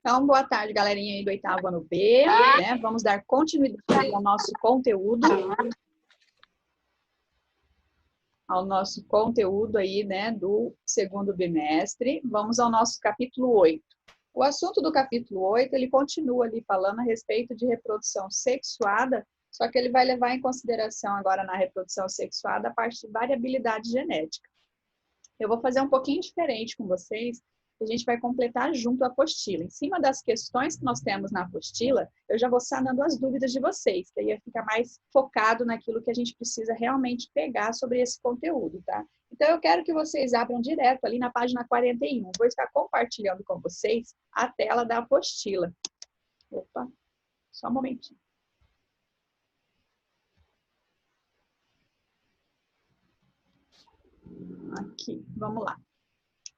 Então, boa tarde, galerinha aí do oitavo ano B, né? Vamos dar continuidade ao nosso conteúdo aí, né, do segundo bimestre. Vamos ao nosso capítulo 8. O assunto do capítulo 8, ele continua ali falando a respeito de reprodução sexuada, só que ele vai levar em consideração agora na reprodução sexuada a parte de variabilidade genética. Eu vou fazer um pouquinho diferente com vocês, a gente vai completar junto a apostila. Em cima das questões que nós temos na apostila, eu já vou sanando as dúvidas de vocês, que aí fica mais focado naquilo que a gente precisa realmente pegar sobre esse conteúdo, tá? Então, eu quero que vocês abram direto ali na página 41. Vou estar compartilhando com vocês a tela da apostila. Opa, só um momentinho. Aqui, vamos lá.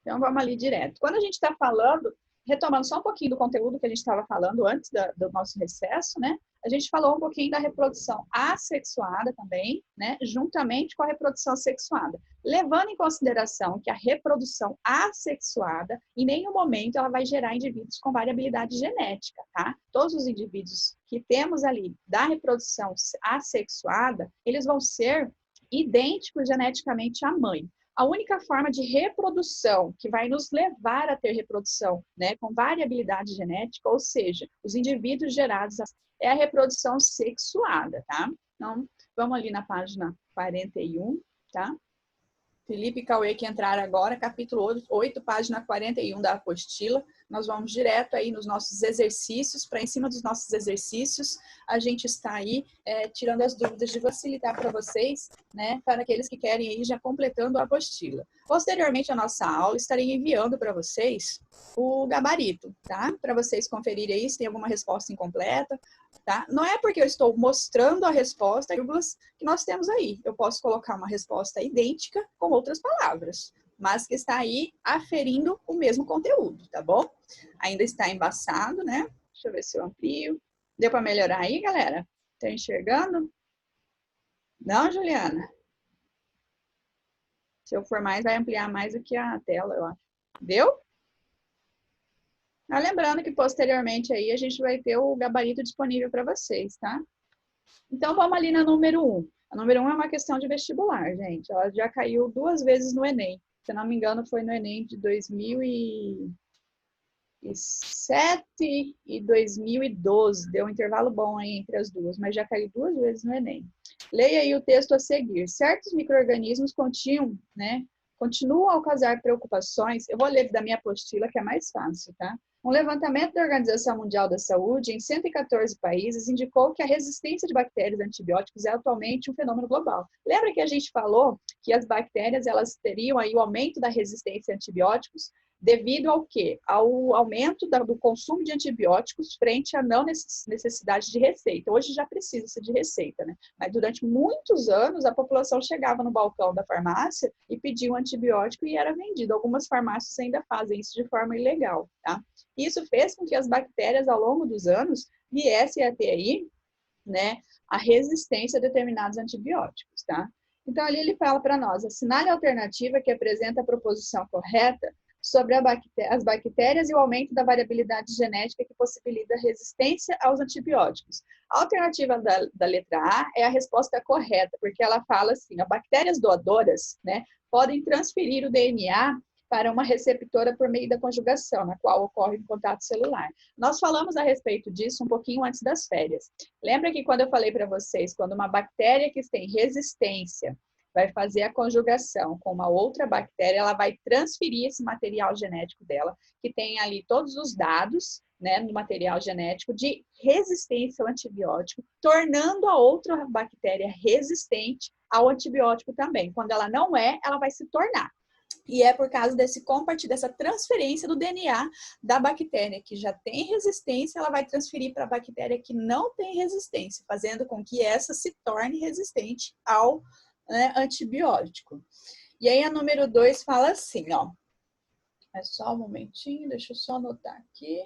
Então, vamos ali direto. Quando a gente está falando, retomando só um pouquinho do conteúdo que a gente estava falando antes do nosso recesso, né? A gente falou um pouquinho da reprodução assexuada também, né? Juntamente com a reprodução sexuada. Levando em consideração que a reprodução assexuada, em nenhum momento, ela vai gerar indivíduos com variabilidade genética, tá? Todos os indivíduos que temos ali da reprodução assexuada, eles vão ser idênticos geneticamente à mãe. A única forma de reprodução que vai nos levar a ter reprodução, né, com variabilidade genética, ou seja, os indivíduos gerados, é a reprodução sexuada, tá? Então, vamos ali na página 41, tá? Felipe e Cauê que entraram agora, capítulo 8, página 41 da apostila. Nós vamos direto aí nos nossos exercícios, para em cima dos nossos exercícios, a gente está aí tirando as dúvidas de facilitar para vocês, né, para aqueles que querem aí já completando a apostila. Posteriormente à nossa aula, estarei enviando para vocês o gabarito, tá? Para vocês conferirem aí se tem alguma resposta incompleta, tá? Não é porque eu estou mostrando a resposta que nós temos aí. Eu posso colocar uma resposta idêntica com outras palavras, mas que está aí aferindo o mesmo conteúdo, tá bom? Ainda está embaçado, né? Deixa eu ver se eu amplio. Deu para melhorar aí, galera? Tá enxergando? Não, Juliana? Se eu for mais, vai ampliar mais do que a tela, eu acho. Deu? Lembrando que posteriormente aí a gente vai ter o gabarito disponível para vocês, tá? Então vamos ali na número 1. A número 1 é uma questão de vestibular, gente. Ela já caiu 2 vezes no Enem. Se não me engano, foi no Enem de 2007 e 2012. Deu um intervalo bom aí entre as duas, mas já caiu 2 vezes no Enem. Leia aí o texto a seguir. Certos micro-organismos continuam a causar preocupações. Eu vou ler da minha apostila, que é mais fácil, tá? Um levantamento da Organização Mundial da Saúde em 114 países indicou que a resistência de bactérias a antibióticos é atualmente um fenômeno global. Lembra que a gente falou que as bactérias elas teriam aí o aumento da resistência a antibióticos devido ao quê? Ao aumento do consumo de antibióticos frente à não necessidade de receita. Hoje já precisa-se de receita, né? Mas durante muitos anos a população chegava no balcão da farmácia e pedia um antibiótico e era vendido. Algumas farmácias ainda fazem isso de forma ilegal, tá? Isso fez com que as bactérias, ao longo dos anos, viessem a ter aí, né, a resistência a determinados antibióticos, tá? Então, ali ele fala para nós, assinale a alternativa que apresenta a proposição correta sobre as bactérias e o aumento da variabilidade genética que possibilita a resistência aos antibióticos. A alternativa da letra A é a resposta correta, porque ela fala assim, as bactérias doadoras, né, podem transferir o DNA para uma receptora por meio da conjugação, na qual ocorre um contato celular. Nós falamos a respeito disso um pouquinho antes das férias. Lembra que quando eu falei para vocês, quando uma bactéria que tem resistência vai fazer a conjugação com uma outra bactéria, ela vai transferir esse material genético dela, que tem ali todos os dados, né, no material genético de resistência ao antibiótico, tornando a outra bactéria resistente ao antibiótico também. Quando ela não é, ela vai se tornar. E é por causa dessa transferência do DNA da bactéria que já tem resistência, ela vai transferir para a bactéria que não tem resistência, fazendo com que essa se torne resistente ao antibiótico. E aí a número 2 fala assim, ó. É só um momentinho, deixa eu só anotar aqui.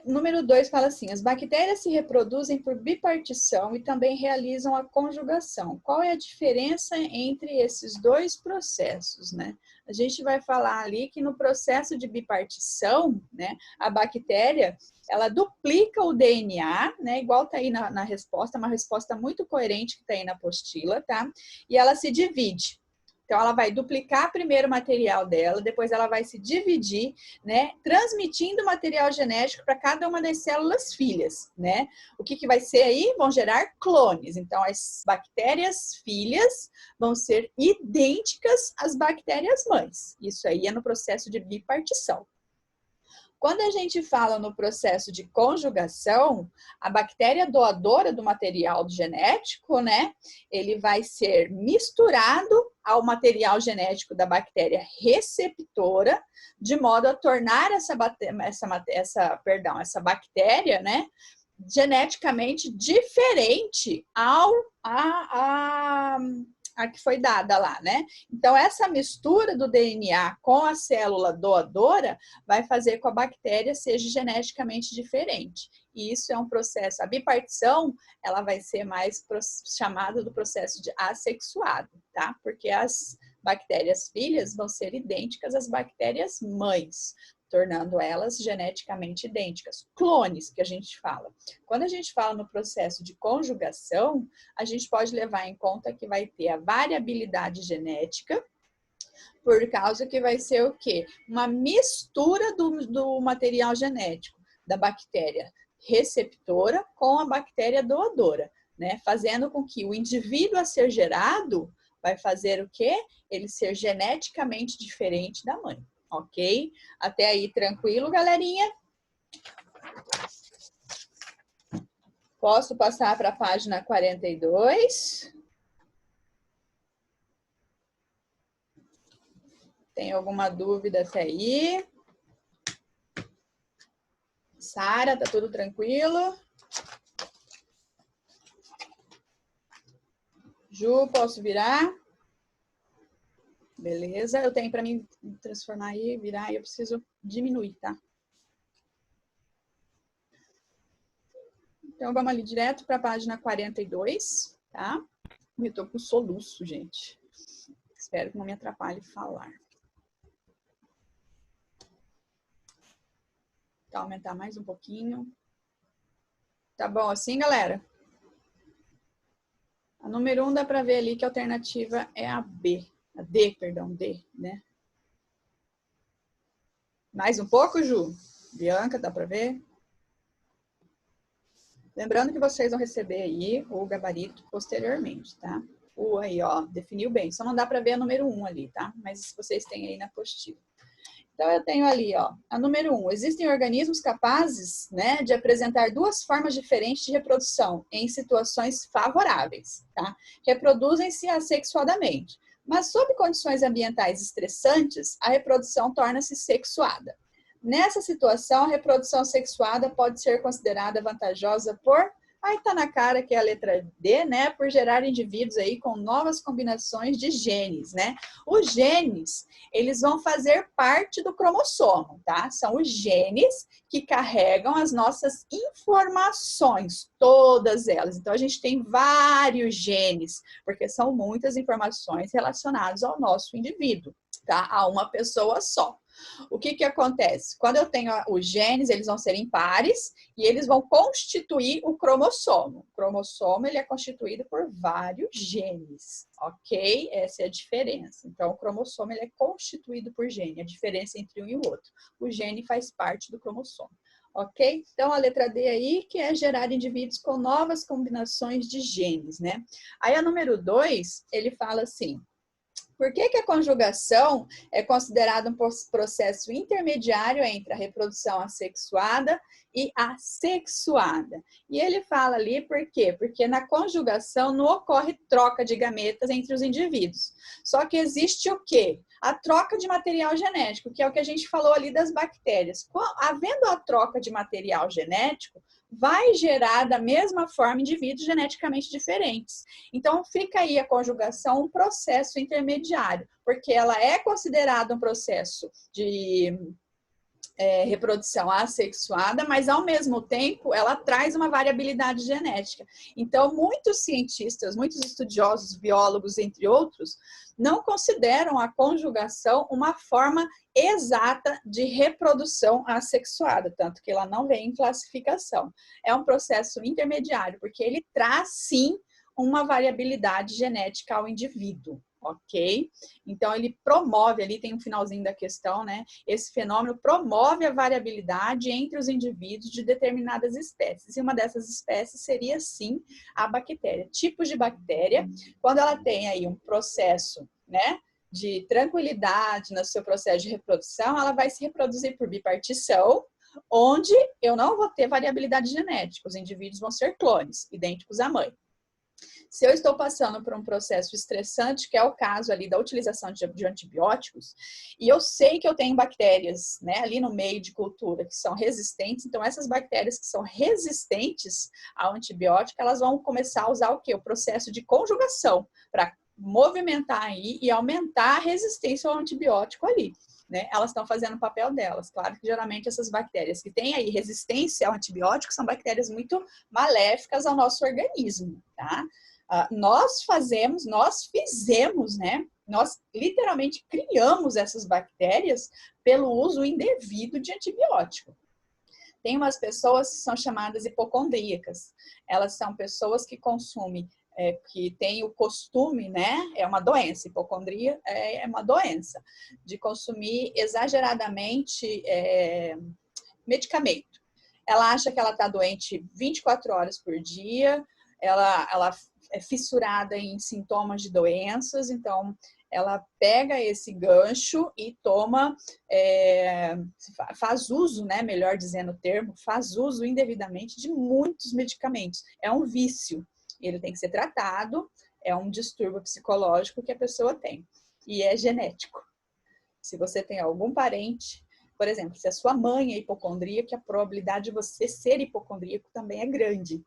Número 2 fala assim, as bactérias se reproduzem por bipartição e também realizam a conjugação. Qual é a diferença entre esses dois processos, né? A gente vai falar ali que no processo de bipartição, né, a bactéria, ela duplica o DNA, né, igual tá aí na resposta, uma resposta muito coerente que tá aí na apostila, tá? E ela se divide. Então, ela vai duplicar primeiro o material dela, depois ela vai se dividir, né, transmitindo o material genético para cada uma das células filhas, né? O que vai ser aí? Vão gerar clones. Então, as bactérias filhas vão ser idênticas às bactérias mães. Isso aí é no processo de bipartição. Quando a gente fala no processo de conjugação, a bactéria doadora do material genético, né, ele vai ser misturado ao material genético da bactéria receptora, de modo a tornar essa bactéria, né, geneticamente diferente a que foi dada lá, né? Então, essa mistura do DNA com a célula doadora vai fazer com que a bactéria seja geneticamente diferente. E isso é um processo, a bipartição, ela vai ser mais chamada do processo de assexuado, tá? Porque as bactérias filhas vão ser idênticas às bactérias mães, tornando elas geneticamente idênticas. Clones, que a gente fala. Quando a gente fala no processo de conjugação, a gente pode levar em conta que vai ter a variabilidade genética, por causa que vai ser o quê? Uma mistura do material genético da bactéria receptora com a bactéria doadora, né? Fazendo com que o indivíduo a ser gerado vai fazer o quê? Ele ser geneticamente diferente da mãe. Ok? Até aí, tranquilo, galerinha? Posso passar para a página 42? Tem alguma dúvida até aí? Sara, tá tudo tranquilo? Ju, posso virar? Beleza, eu tenho para mim transformar aí, virar, e eu preciso diminuir, tá? Então, vamos ali direto para a página 42, tá? Eu tô com soluço, gente. Espero que não me atrapalhe falar. Vou aumentar mais um pouquinho. Tá bom assim, galera? A número 1 dá para ver ali que a alternativa é a B. A D, perdão, D, né? Mais um pouco, Ju? Bianca, dá para ver? Lembrando que vocês vão receber aí o gabarito posteriormente, tá? O aí, ó, definiu bem. Só não dá para ver a número 1 ali, tá? Mas vocês têm aí na apostila. Então, eu tenho ali, ó, a número 1. Existem organismos capazes, né, de apresentar duas formas diferentes de reprodução em situações favoráveis, tá? Reproduzem-se assexuadamente. Mas, sob condições ambientais estressantes, a reprodução torna-se sexuada. Nessa situação, a reprodução sexuada pode ser considerada vantajosa por... Aí tá na cara que é a letra D, né? Por gerar indivíduos aí com novas combinações de genes, né? Os genes, eles vão fazer parte do cromossomo, tá? São os genes que carregam as nossas informações, todas elas. Então, a gente tem vários genes, porque são muitas informações relacionadas ao nosso indivíduo, tá? A uma pessoa só. O que acontece? Quando eu tenho os genes, eles vão ser impares e eles vão constituir o cromossomo. O cromossomo, ele é constituído por vários genes, ok? Essa é a diferença. Então, o cromossomo, ele é constituído por gene, a diferença entre um e o outro. O gene faz parte do cromossomo, ok? Então, a letra D aí, que é gerar indivíduos com novas combinações de genes, né? Aí, a número 2, ele fala assim... Por que a conjugação é considerada um processo intermediário entre a reprodução assexuada e a sexuada? E ele fala ali por quê? Porque na conjugação não ocorre troca de gametas entre os indivíduos. Só que existe o quê? A troca de material genético, que é o que a gente falou ali das bactérias. Havendo a troca de material genético, vai gerar da mesma forma indivíduos geneticamente diferentes. Então, fica aí a conjugação um processo intermediário, porque ela é considerada um processo de reprodução assexuada, mas ao mesmo tempo ela traz uma variabilidade genética. Então, muitos cientistas, muitos estudiosos, biólogos, entre outros, não consideram a conjugação uma forma exata de reprodução assexuada, tanto que ela não vem em classificação. É um processo intermediário, porque ele traz, sim, uma variabilidade genética ao indivíduo. Ok? Então, ele promove, ali tem um finalzinho da questão, né? Esse fenômeno promove a variabilidade entre os indivíduos de determinadas espécies. E uma dessas espécies seria, sim, a bactéria. Tipos de bactéria, quando ela tem aí um processo, né, de tranquilidade no seu processo de reprodução, ela vai se reproduzir por bipartição, onde eu não vou ter variabilidade genética. Os indivíduos vão ser clones, idênticos à mãe. Se eu estou passando por um processo estressante, que é o caso ali da utilização de antibióticos, e eu sei que eu tenho bactérias, né, ali no meio de cultura que são resistentes, então essas bactérias que são resistentes ao antibiótico, elas vão começar a usar o quê? O processo de conjugação, para movimentar aí e aumentar a resistência ao antibiótico ali. Né? Elas estão fazendo o papel delas. Claro que geralmente essas bactérias que têm aí resistência ao antibiótico são bactérias muito maléficas ao nosso organismo, tá? Nós fizemos, né? Nós literalmente criamos essas bactérias pelo uso indevido de antibiótico. Tem umas pessoas que são chamadas hipocondríacas. Elas são pessoas que consomem, que têm o costume, né? É uma doença, hipocondria é uma doença, de consumir exageradamente medicamento. Ela acha que ela está doente 24 horas por dia, ela é fissurada em sintomas de doenças, então ela pega esse gancho e toma, faz uso, né, melhor dizendo o termo, faz uso indevidamente de muitos medicamentos. É um vício, ele tem que ser tratado, é um distúrbio psicológico que a pessoa tem, e é genético. Se você tem algum parente, por exemplo, se a sua mãe é hipocondríaca, a probabilidade de você ser hipocondríaco também é grande.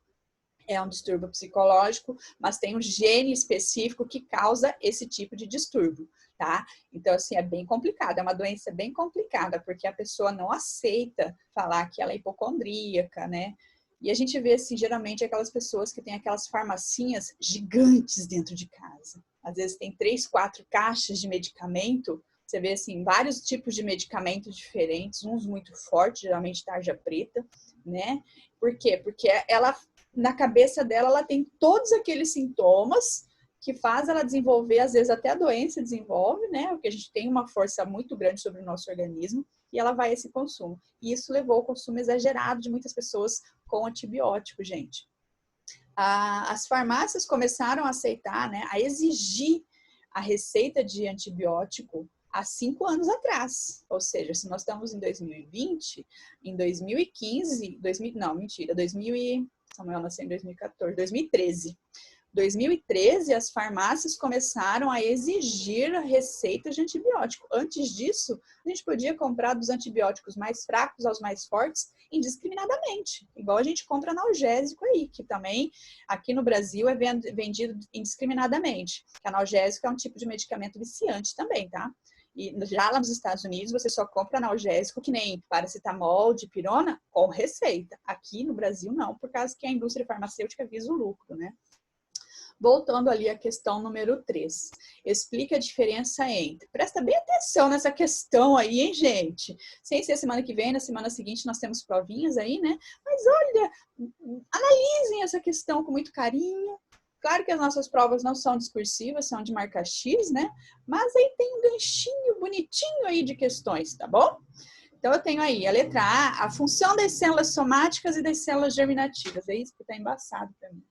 É um distúrbio psicológico, mas tem um gene específico que causa esse tipo de distúrbio, tá? Então, assim, é bem complicado, é uma doença bem complicada, porque a pessoa não aceita falar que ela é hipocondríaca, né? E a gente vê, assim, geralmente aquelas pessoas que têm aquelas farmacinhas gigantes dentro de casa. Às vezes tem 3, 4 caixas de medicamento, você vê, assim, vários tipos de medicamentos diferentes, uns muito fortes, geralmente tarja preta, né? Por quê? Porque ela, na cabeça dela, ela tem todos aqueles sintomas que faz ela desenvolver, às vezes até a doença desenvolve, né? Porque a gente tem uma força muito grande sobre o nosso organismo e ela vai a esse consumo. E isso levou ao consumo exagerado de muitas pessoas com antibiótico, gente. As farmácias começaram a aceitar, né? A exigir a receita de antibiótico há 5 anos atrás. Ou seja, se nós estamos em 2020, em 2015, Samuel nasceu em 2014, 2013. 2013, as farmácias começaram a exigir receitas de antibiótico. Antes disso, a gente podia comprar dos antibióticos mais fracos aos mais fortes indiscriminadamente. Igual a gente compra analgésico aí, que também aqui no Brasil é vendido indiscriminadamente. Analgésico é um tipo de medicamento viciante também, tá? E já lá nos Estados Unidos, você só compra analgésico que nem paracetamol, dipirona, com receita. Aqui no Brasil, não, por causa que a indústria farmacêutica visa o lucro, né? Voltando ali à questão número 3. Explica a diferença entre... Presta bem atenção nessa questão aí, hein, gente? Sem ser semana que vem, na semana seguinte nós temos provinhas aí, né? Mas olha, analisem essa questão com muito carinho. Claro que as nossas provas não são discursivas, são de marca X, né? Mas aí tem um ganchinho bonitinho aí de questões, tá bom? Então, eu tenho aí a letra A função das células somáticas e das células germinativas. É isso que está embaçado para mim.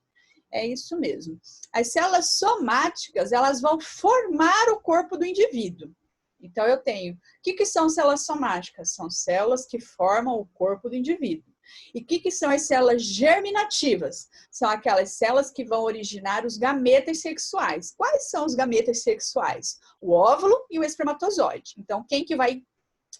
É isso mesmo. As células somáticas, elas vão formar o corpo do indivíduo. Então, eu tenho... O que são células somáticas? São células que formam o corpo do indivíduo. E o que são as células germinativas? São aquelas células que vão originar os gametas sexuais. Quais são os gametas sexuais? O óvulo e o espermatozoide. Então, quem que vai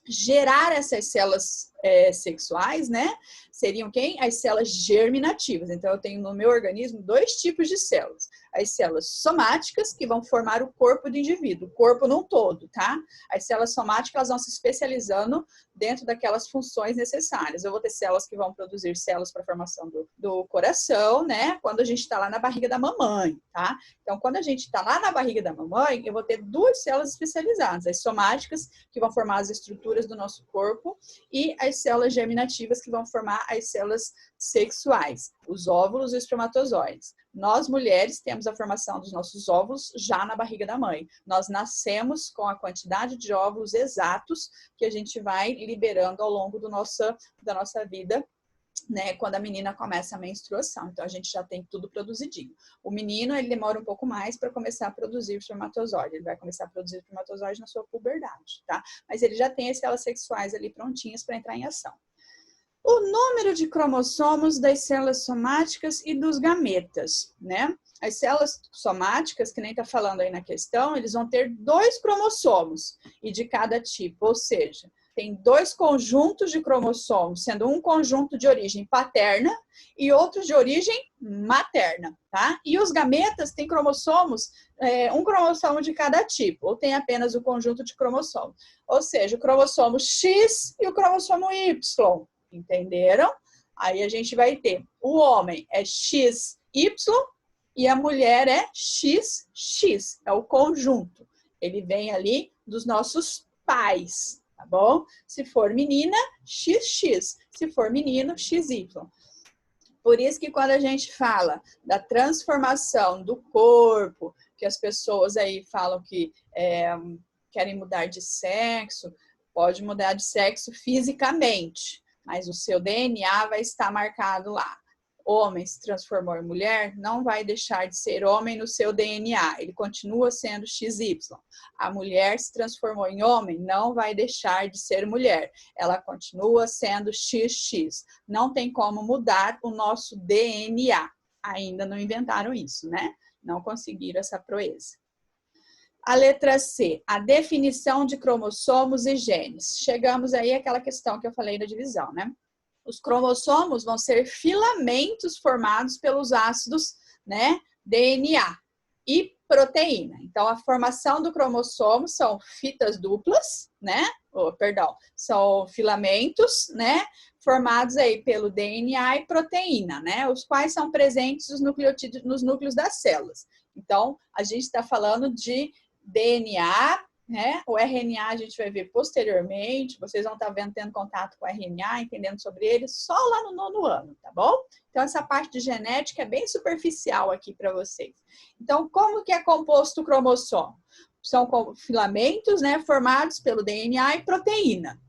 gerar essas células sexuais, né? Seriam quem? As células germinativas. Então, eu tenho no meu organismo 2 tipos de células. as células somáticas, que vão formar o corpo do indivíduo, o corpo num todo, tá? As células somáticas, elas vão se especializando dentro daquelas funções necessárias. Eu vou ter células que vão produzir células para a formação do coração, né? Quando a gente está lá na barriga da mamãe, tá? Então, quando a gente está lá na barriga da mamãe, eu vou ter duas células especializadas, as somáticas, que vão formar as estruturas do nosso corpo, e as células germinativas, que vão formar as células sexuais, os óvulos e os espermatozoides. Nós, mulheres, temos a formação dos nossos óvulos já na barriga da mãe. Nós nascemos com a quantidade de óvulos exatos que a gente vai liberando ao longo da nossa vida, né, quando a menina começa a menstruação. Então, a gente já tem tudo produzidinho. O menino, ele demora um pouco mais para começar a produzir o espermatozoide. Ele vai começar a produzir o espermatozoide na sua puberdade, tá? Mas ele já tem as células sexuais ali prontinhas para entrar em ação. O número de cromossomos das células somáticas e dos gametas, né? As células somáticas, que nem está falando aí na questão, eles vão ter 2 cromossomos e de cada tipo, ou seja, tem 2 conjuntos de cromossomos, sendo um conjunto de origem paterna e outro de origem materna, tá? E os gametas têm cromossomos, um cromossomo de cada tipo, ou tem apenas o conjunto de cromossomos. Ou seja, o cromossomo X e o cromossomo Y, entenderam? Aí a gente vai ter, o homem é XY e a mulher é XX, é o conjunto. Ele vem ali dos nossos pais, tá bom? Se for menina, XX. Se for menino, XY. Por isso que quando a gente fala da transformação do corpo, que as pessoas aí falam que querem mudar de sexo, pode mudar de sexo fisicamente, mas o seu DNA vai estar marcado lá. Homem se transformou em mulher, não vai deixar de ser homem no seu DNA, ele continua sendo XY. A mulher se transformou em homem, não vai deixar de ser mulher, ela continua sendo XX. Não tem como mudar o nosso DNA. Ainda não inventaram isso, né? Não conseguiram essa proeza. A letra C, a definição de cromossomos e genes. Chegamos aí àquela questão que eu falei da divisão, né? Os cromossomos vão ser filamentos formados pelos ácidos, né, DNA e proteína. Então, a formação do cromossomo são fitas duplas, né? São filamentos, né? Formados aí pelo DNA e proteína, né? Os quais são presentes nos núcleos das células. Então, a gente está falando de DNA, né? O RNA a gente vai ver posteriormente, vocês vão estar tendo contato com o RNA, entendendo sobre ele só lá no 9º ano, tá bom? Então, essa parte de genética é bem superficial aqui para vocês. Então, como que é composto o cromossomo? São filamentos, né, formados pelo DNA e proteína.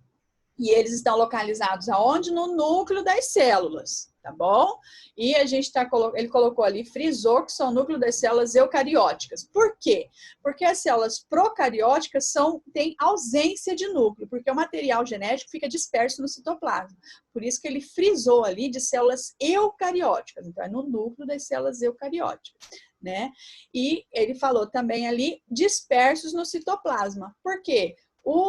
E eles estão localizados aonde? No núcleo das células, tá bom? E a gente ele colocou ali, frisou que são o núcleo das células eucarióticas. Por quê? Porque as células procarióticas têm ausência de núcleo, porque o material genético fica disperso no citoplasma. Por isso que ele frisou ali de células eucarióticas. Então, é no núcleo das células eucarióticas, né? E ele falou também ali, dispersos no citoplasma. Por quê?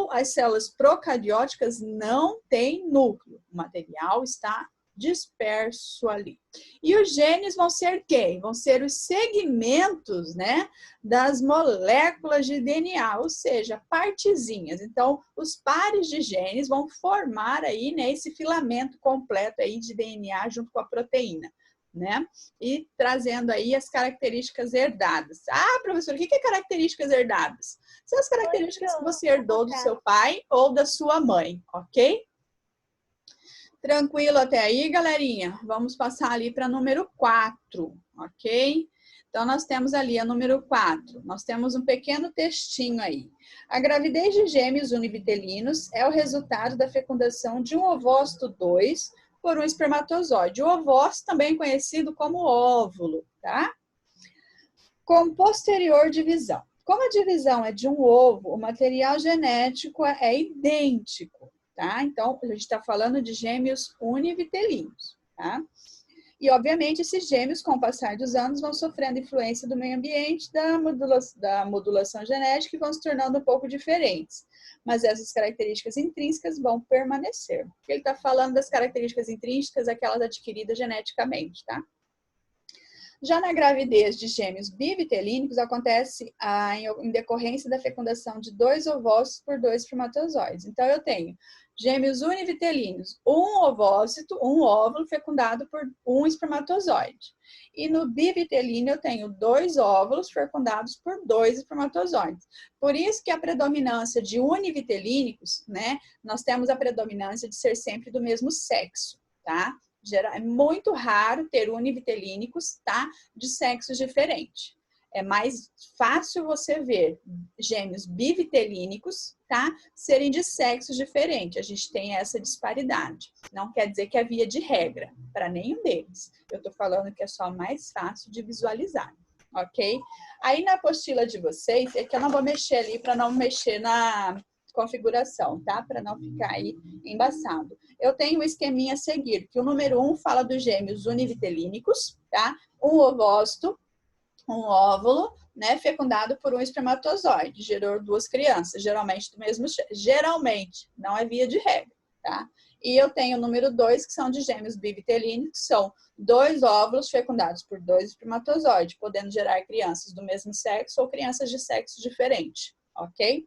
As células procarióticas não têm núcleo, o material está disperso ali. E os genes vão ser quem? Vão ser os segmentos, né, das moléculas de DNA, ou seja, partezinhas. Então, os pares de genes vão formar aí, né, esse filamento completo aí de DNA junto com a proteína, né? E trazendo aí as características herdadas. Ah, professor, o que é características herdadas? São as características que você herdou do seu pai ou da sua mãe, ok? Tranquilo até aí, galerinha? Vamos passar ali para número 4, ok? Então, nós temos ali a número 4. Nós temos um pequeno textinho aí. A gravidez de gêmeos univitelinos é o resultado da fecundação de um ovócito 2 por um espermatozoide. O ovócito também conhecido como óvulo, tá? Com posterior divisão. Como a divisão é de um ovo, o material genético é idêntico, tá? Então, a gente está falando de gêmeos univitelinos, tá? E, obviamente, esses gêmeos, com o passar dos anos, vão sofrendo influência do meio ambiente, da modulação genética e vão se tornando um pouco diferentes. Mas essas características intrínsecas vão permanecer. Ele está falando das características intrínsecas, aquelas adquiridas geneticamente, tá? Já na gravidez de gêmeos bivitelínicos, acontece em decorrência da fecundação de 2 ovócitos por 2 espermatozoides. Então, eu tenho gêmeos univitelíneos, um ovócito, um óvulo fecundado por um espermatozoide. E no bivitelíneo, eu tenho 2 óvulos fecundados por 2 espermatozoides. Por isso que a predominância de univitelínicos, né, nós temos a predominância de ser sempre do mesmo sexo, tá? É muito raro ter univitelínicos, tá? De sexos diferentes. É mais fácil você ver gêmeos bivitelínicos, tá? Serem de sexos diferentes. A gente tem essa disparidade. Não quer dizer que é via de regra para nenhum deles. Eu tô falando que é só mais fácil de visualizar, ok? Aí na apostila de vocês, é que eu não vou mexer ali para não mexer na configuração, tá? Para não ficar aí embaçado. Eu tenho um esqueminha a seguir, que o número 1 fala dos gêmeos univitelínicos, tá? Um ovócito, um óvulo, né, fecundado por um espermatozoide, gerou 2 crianças, geralmente do mesmo, geralmente, não é via de regra, tá? E eu tenho o número 2, que são de gêmeos bivitelínicos, que são 2 óvulos fecundados por 2 espermatozoides, podendo gerar crianças do mesmo sexo ou crianças de sexo diferente, ok?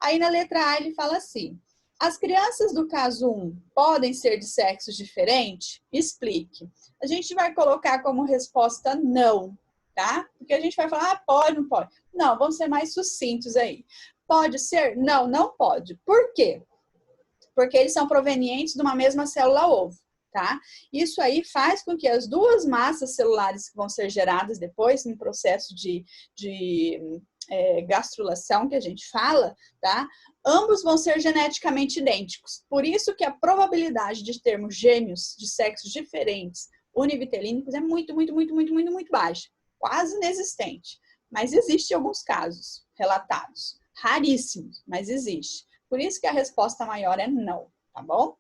Aí na letra A ele fala assim: as crianças do caso 1 podem ser de sexos diferentes? Explique. A gente vai colocar como resposta não, tá? Porque a gente vai falar, pode, não pode. Não, vamos ser mais sucintos aí. Pode ser? Não, não pode. Por quê? Porque eles são provenientes de uma mesma célula-ovo, tá? Isso aí faz com que as 2 massas celulares que vão ser geradas depois, no processo de gastrulação que a gente fala, tá? Ambos vão ser geneticamente idênticos. Por isso que a probabilidade de termos gêmeos de sexos diferentes univitelínicos é muito baixa. Quase inexistente. Mas existe alguns casos relatados. Raríssimos, mas existe. Por isso que a resposta maior é não, tá bom?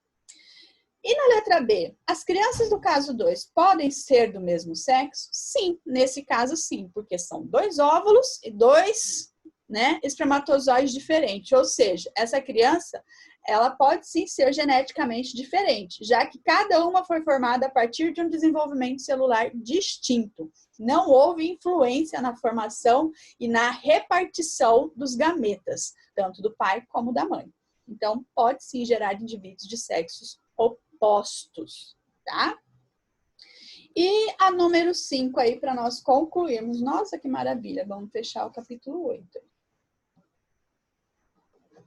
E na letra B, as crianças do caso 2 podem ser do mesmo sexo? Sim, nesse caso sim, porque são 2 óvulos e 2, né, espermatozoides diferentes. Ou seja, essa criança, ela pode sim ser geneticamente diferente, já que cada uma foi formada a partir de um desenvolvimento celular distinto. Não houve influência na formação e na repartição dos gametas, tanto do pai como da mãe. Então, pode sim gerar indivíduos de sexos opostos, tá? E a número 5 aí para nós concluirmos. Nossa, que maravilha! Vamos fechar o capítulo 8.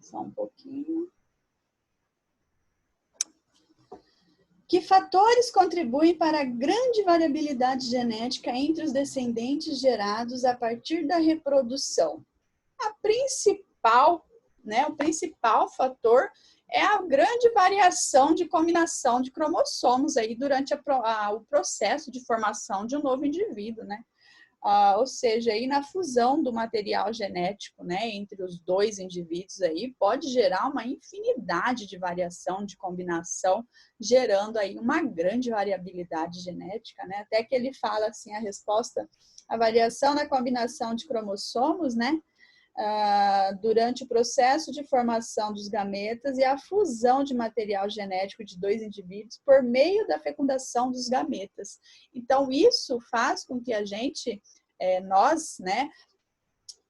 Só um pouquinho. Que fatores contribuem para a grande variabilidade genética entre os descendentes gerados a partir da reprodução? A principal, né, o principal fator é a grande variação de combinação de cromossomos aí durante o processo de formação de um novo indivíduo, né? Ou seja, aí na fusão do material genético, né, entre os 2 indivíduos aí, pode gerar uma infinidade de variação, de combinação, gerando aí uma grande variabilidade genética, né? Até que ele fala assim, a resposta, a variação na combinação de cromossomos, né, durante o processo de formação dos gametas e a fusão de material genético de 2 indivíduos por meio da fecundação dos gametas. Então, isso faz com que a gente, nós, né,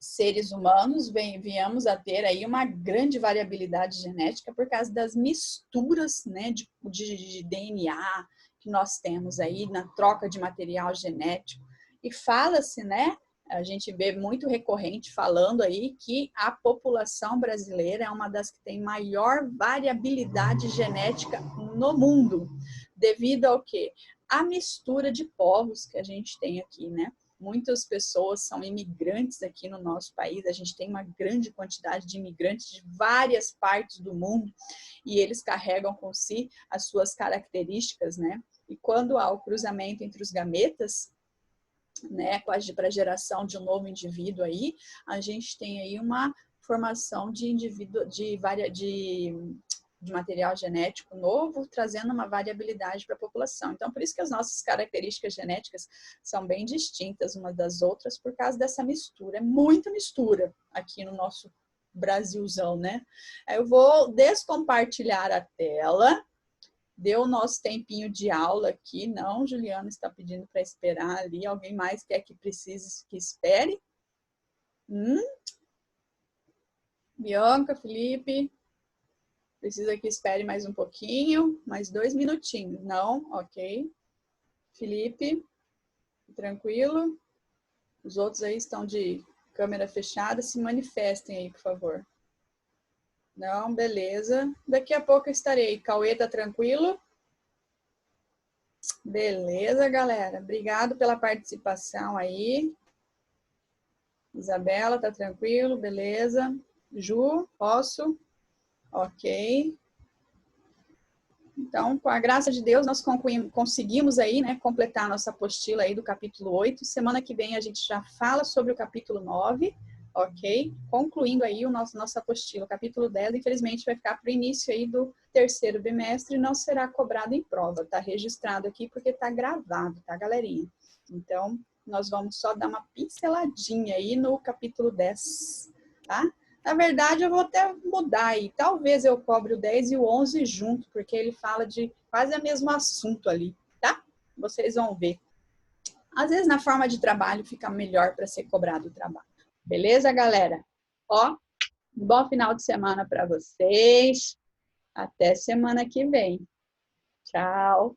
seres humanos, venhamos a ter aí uma grande variabilidade genética por causa das misturas, né, de DNA que nós temos aí na troca de material genético. E fala-se, né, a gente vê muito recorrente falando aí que a população brasileira é uma das que tem maior variabilidade genética no mundo, devido ao quê? A mistura de povos que a gente tem aqui, né? Muitas pessoas são imigrantes aqui no nosso país, a gente tem uma grande quantidade de imigrantes de várias partes do mundo e eles carregam com si as suas características, né? E quando há o cruzamento entre os gametas, né, para a geração de um novo indivíduo aí, a gente tem aí uma formação de indivíduo, de material genético novo, trazendo uma variabilidade para a população. Então, por isso que as nossas características genéticas são bem distintas umas das outras, por causa dessa mistura. É muita mistura aqui no nosso Brasilzão, né? Eu vou descompartilhar a tela Deu o nosso tempinho de aula aqui. Não, Juliana está pedindo para esperar ali. Alguém mais quer que precise que espere? Bianca, Felipe, precisa que espere mais um pouquinho, mais 2 minutinhos. Não, ok. Felipe, tranquilo. Os outros aí estão de câmera fechada, se manifestem aí, por favor. Não, beleza. Daqui a pouco eu estarei. Cauê, tá tranquilo? Beleza, galera. Obrigado pela participação aí. Isabela, tá tranquilo? Beleza. Ju, posso? Ok. Então, com a graça de Deus, nós conseguimos aí, né, completar a nossa apostila aí do capítulo 8. Semana que vem a gente já fala sobre o capítulo 9, ok? Concluindo aí o nossa apostila. O capítulo 10, infelizmente, vai ficar para o início aí do terceiro bimestre e não será cobrado em prova. Tá registrado aqui porque tá gravado, tá, galerinha? Então, nós vamos só dar uma pinceladinha aí no capítulo 10, tá? Na verdade, eu vou até mudar aí. Talvez eu cobre o 10 e o 11 junto, porque ele fala de quase o mesmo assunto ali, tá? Vocês vão ver. Às vezes, na forma de trabalho, fica melhor para ser cobrado o trabalho. Beleza, galera? Ó, um bom final de semana para vocês. Até semana que vem. Tchau.